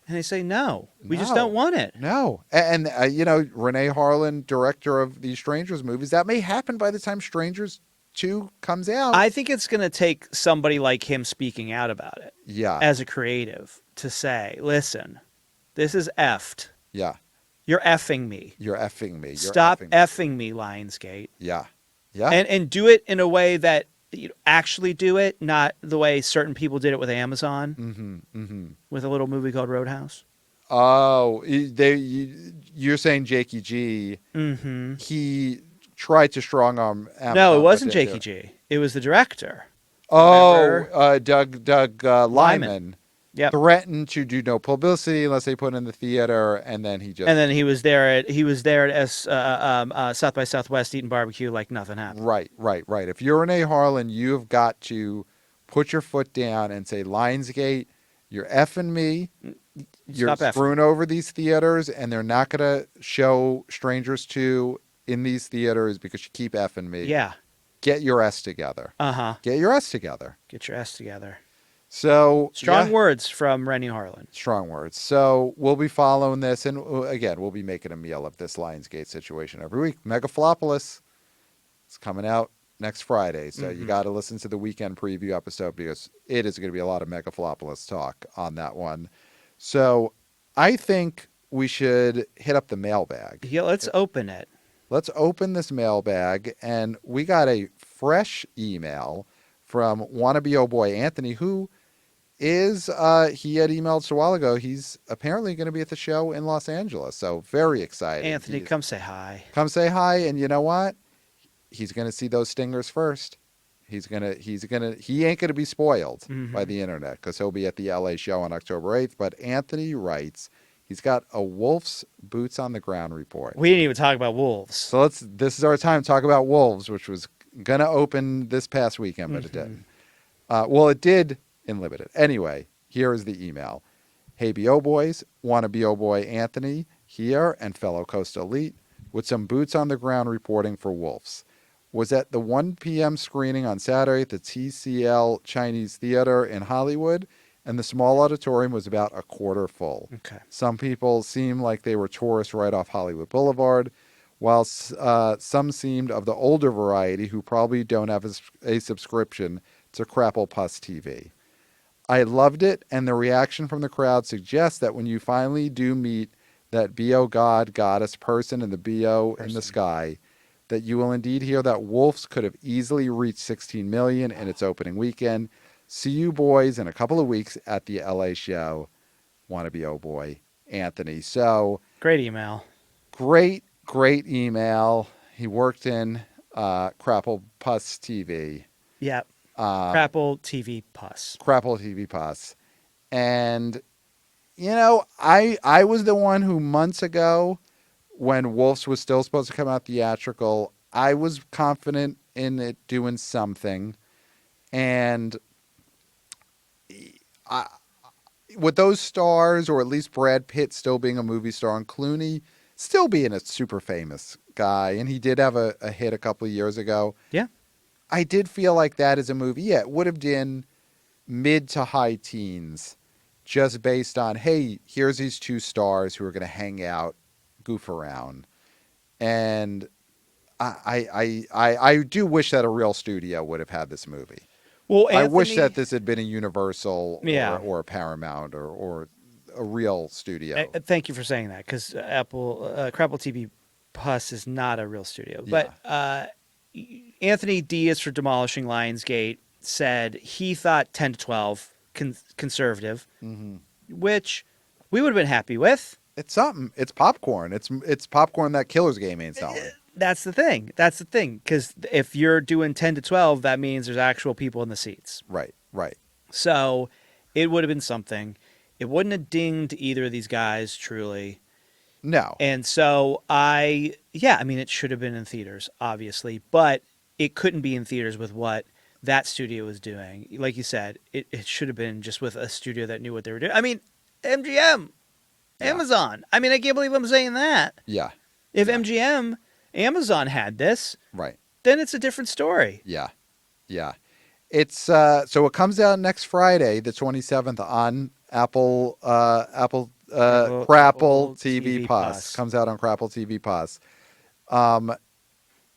and they say, no, we just don't want it. No. And Renee Harlan, director of these Strangers movies, that may happen by the time Strangers 2 comes out. I think it's going to take somebody like him speaking out about it. Yeah. As a creative to say, listen, this is effed. Yeah. You're effing me. You're effing me. You're Stop effing me, Lionsgate. Yeah. Yeah. And do it in a way that you actually do it, not the way certain people did it with Amazon. With a little movie called Roadhouse. Oh, you're saying Jakey G. He tried to strong arm Amazon. No, it wasn't Jakey G. It was the director. Oh, Doug Lyman. Yep. Threatened to do no publicity unless they put in the theater, and then he was there at South by Southwest eating barbecue like nothing happened. Right. If you're Renee Harlan, you've got to put your foot down and say, Lionsgate, you're effing me. You're screwing over these theaters, and they're not going to show Strangers 2 in these theaters because you keep effing me. Yeah. Get your S together. Get your S together. Get your S together. So strong words from Rennie Harlan. Strong words. So we'll be following this, and again, we'll be making a meal of this Lionsgate situation every week. Megaflopolis is coming out next Friday, so you got to listen to the weekend preview episode because it is going to be a lot of Megaflopolis talk on that one. So I think we should hit up the mailbag. Yeah, let's open it. Let's open this mailbag, and we got a fresh email from wannabe oh boy Anthony, who is he had emailed us a while ago. He's apparently going to be at the show in Los Angeles, so very excited. Anthony, come say hi. Come say hi, and you know what? He's going to see those stingers first. He ain't going to be spoiled by the internet because he'll be at the LA show on October 8th. But Anthony writes, he's got a Wolves boots on the ground report. We didn't even talk about Wolves. So this is our time to talk about Wolves, which was going to open this past weekend, but it didn't. Well, it did in limited. Anyway, here is the email. Hey, BO boys, wannabe oh boy Anthony here and fellow Coastal Elite with some boots on the ground reporting for Wolves. Was at the 1 p.m. screening on Saturday at the TCL Chinese Theater in Hollywood, and the small auditorium was about a quarter full. Okay. Some people seemed like they were tourists right off Hollywood Boulevard, while some seemed of the older variety who probably don't have a subscription to Crapple Puss TV. I loved it, and the reaction from the crowd suggests that when you finally do meet that BO God, goddess person in the BO in the sky, that you will indeed hear that Wolves could have easily reached 16 million in its opening weekend. See you boys in a couple of weeks at the LA show. Wannabe oh boy, Anthony. So great email. Great email. He worked in Crapple Puss TV. Yep. Crapple TV Puss. Crapple TV Puss. And, I was the one who months ago, when Wolves was still supposed to come out theatrical, I was confident in it doing something. And with those stars, or at least Brad Pitt still being a movie star and Clooney still being a super famous guy, and he did have a hit a couple of years ago. Yeah. I did feel like that as a movie. Yeah, it would have been mid to high teens just based on, hey, here's these two stars who are going to hang out, goof around. And I do wish that a real studio would have had this movie. Well, Anthony, I wish that this had been a Universal or a Paramount or a real studio. Thank you for saying that, because Crapple TV Puss is not a real studio. Yeah. But Anthony Diaz for Demolishing Lionsgate said he thought 10 to 12 conservative, which we would have been happy with. It's something. It's popcorn. It's popcorn that Killer's Game ain't selling. That's the thing. Because if you're doing 10 to 12, that means there's actual people in the seats. Right. So it would have been something. It wouldn't have dinged either of these guys, truly. No. And so I mean, it should have been in theaters, obviously, but it couldn't be in theaters with what that studio was doing. Like you said, it should have been just with a studio that knew what they were doing. I mean, MGM, Yeah. Amazon. I mean, I can't believe I'm saying that. Yeah. If Yeah. MGM, Amazon had this, Right. then it's a different story. Yeah. Yeah. It's so it comes out next Friday, the 27th on Apple Crapple TV TV Plus. Plus. Comes out on Crapple TV Plus.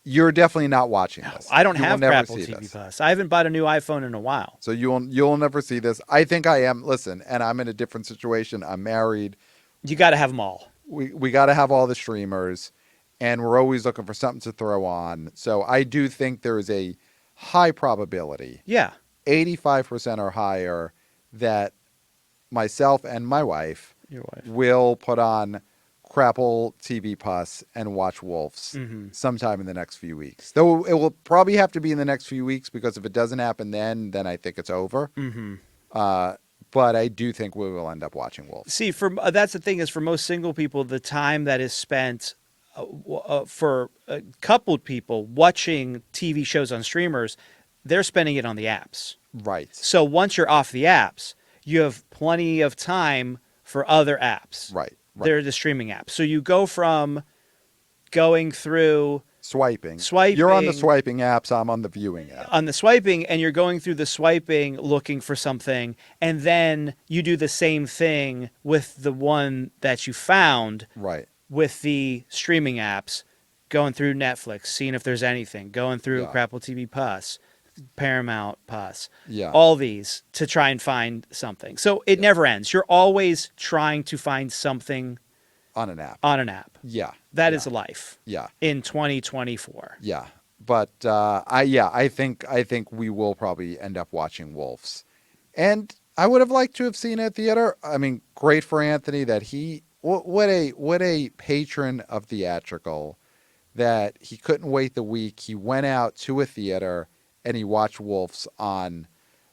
You're definitely not watching this. I don't You will have never Crapple see TV this. Plus. I haven't bought a new iPhone in a while. So you'll never see this. I think I am. Listen, and I'm in a different situation. I'm married. You got to have them all. We got to have all the streamers, and we're always looking for something to throw on. So I do think there is a high probability, Yeah. 85% or higher, that myself and my wife Your wife. will put on Crapple TV Plus and watch Wolves sometime in the next few weeks. Though it will probably have to be in the next few weeks, because if it doesn't happen then I think it's over. But I do think we will end up watching Wolves. See, that's the thing, is for most single people, the time that is spent for coupled people watching TV shows on streamers, they're spending it on the apps. Right. So once you're off the apps, you have plenty of time for other apps. Right. They're the streaming apps. So you go from going through Swiping. Swiping. You're on the swiping apps. I'm on the viewing app. on the swiping, and you're going through the swiping looking for something, and then you do the same thing with the one that you found Right. with the streaming apps, going through Netflix, seeing if there's anything, going through Yeah. Crapple TV Plus, Paramount Plus, Yeah. all these to try and find something. So it never ends. You're always trying to find something On an app. on an app. Yeah. That yeah. is life Yeah. in 2024. Yeah. But I think we will probably end up watching Wolves. And I would have liked to have seen it at theater. I mean, great for Anthony that what a patron of theatrical, that he couldn't wait the week. He went out to a theater and he watched Wolves on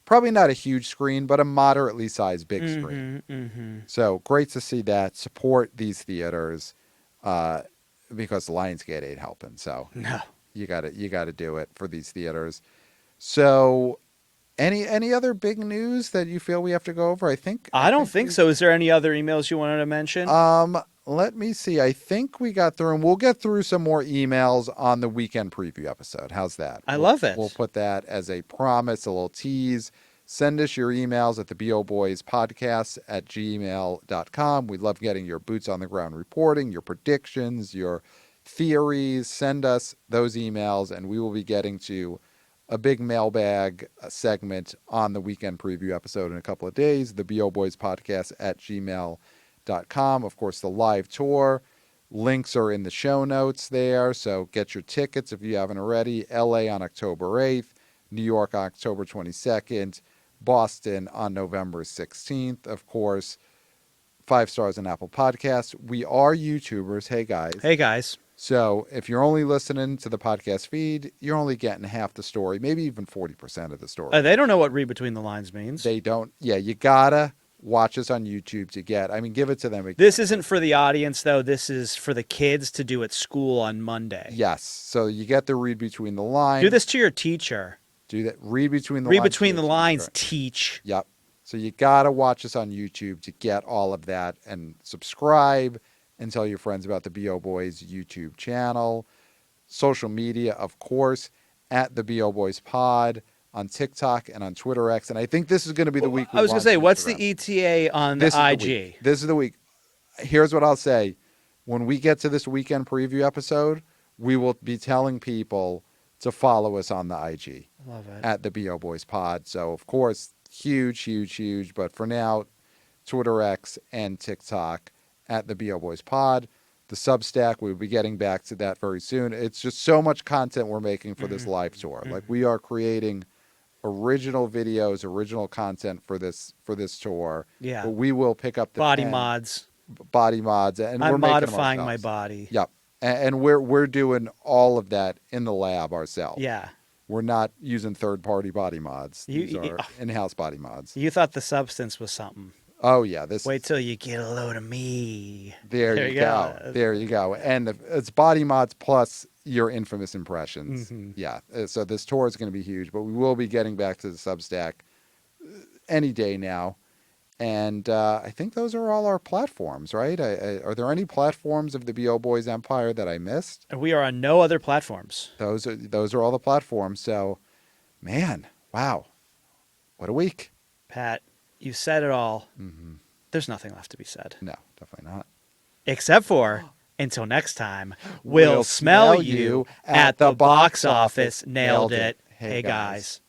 probably not a huge screen, but a moderately sized big screen. So great to see that. Support these theaters, because the Lionsgate ain't helping. So No. you gotta do it for these theaters. So any other big news that you feel we have to go over? I don't think so. Is there any other emails you wanted to mention? Let me see. I think we got through them. We'll get through some more emails on the weekend preview episode. How's that? I love it. We'll put that as a promise, a little tease. Send us your emails at theboboyspodcast@gmail.com. We love getting your boots on the ground reporting, your predictions, your theories. Send us those emails, and we will be getting to a big mailbag segment on the weekend preview episode in a couple of days. The boboyspodcast@gmail.com. Of course, the live tour links are in the show notes there. So get your tickets if you haven't already. LA on October 8th, New York on October 22nd, Boston on November 16th. Of course, 5 stars on Apple Podcasts. We are YouTubers. Hey, guys. Hey, guys. So if you're only listening to the podcast feed, you're only getting half the story, maybe even 40% of the story. They don't know what read between the lines means. They don't. Yeah, you gotta watch us on YouTube to get. I mean, give it to them again. This isn't for the audience, though. This is for the kids to do at school on Monday. Yes. So you get the read between the lines. Do this to your teacher. Do that. Read between the Read lines. between to the your lines, teacher. teach. Yep. So you gotta watch us on YouTube to get all of that, and subscribe and tell your friends about the BO Boys YouTube channel. Social media, of course, at the BO Boys Pod on TikTok and on Twitter X. And I think this is going to be the week. I was going to say, what's Instagram. the ETA on This the is IG? the week. This is the week. Here's what I'll say. When we get to this weekend preview episode, we will be telling people to follow us on the IG. Love it. At the BO Boys Pod. So, of course, huge. But for now, Twitter X and TikTok at the BO Boys Pod. The Substack, we'll be getting back to that very soon. It's just so much content we're making for this live tour. Like, we are creating original videos, original content for this tour. Yeah. But we will pick up the Body pen, mods. body mods, and we're I'm making them modifying my ourselves. body. Yep. And we're doing all of that in the lab ourselves. Yeah. We're not using third-party body mods. These are in-house body mods. You thought the substance was something. Oh yeah, this. Wait till you get a load of me. There There you you go. go. There you go. And it's body mods plus your infamous impressions. Yeah. So this tour is going to be huge, but we will be getting back to the Substack any day now. And I think those are all our platforms, right? Are there any platforms of the BO Boys Empire that I missed? We are on no other platforms. Those are all the platforms. So, man, wow, what a week! Pat, you said it all. There's nothing left to be said. No, definitely not. Except for, until next time, we'll smell you at the box office. Nailed it. Hey, guys.